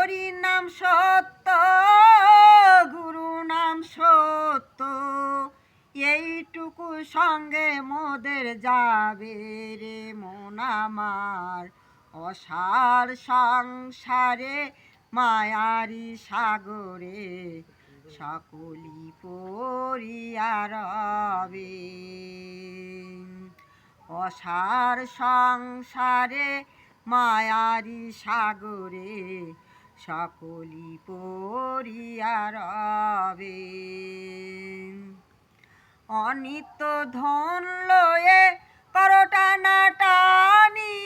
হরি নাম সত্য, গুরু নাম সত্য, এইটুকু সঙ্গে মোদের যাবে রে মন আমার। অসার সংসারে মায়ারি সাগরে সকলি পড়িয়া রবে। অসার সংসারে মায়ারি সাগরে সকলি পড়িয়া রবে। অনিত্য ধন লয়ে করো টানাটানি,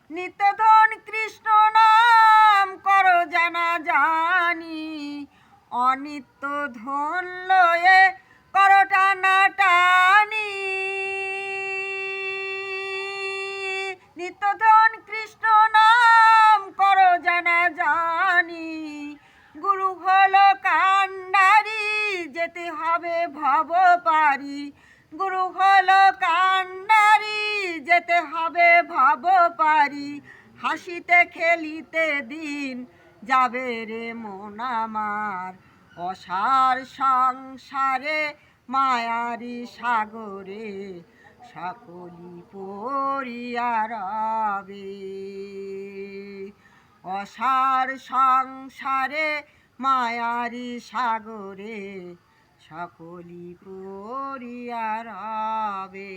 নিত্য ধন কৃষ্ণ নাম করো জানা জানি। অনিত্য ধন লয়ে করো টানাটানি, নিত্য ধন কৃষ্ণ নাম করো জানা জানি। গুরু হলো কান্ডারি, যেতে হবে ভব পারি। গুরু হলো কান্ডারি, যেতে হবে ভব পারি। হাসিতে খেলিতে দিন যাবে রে মন আমার। অসার সংসারে মায়ারি সাগরে সকলি পড়িয়া রবে। অসার সংসারে মায়ারি সাগরে সকলি পড়িয়া রবে।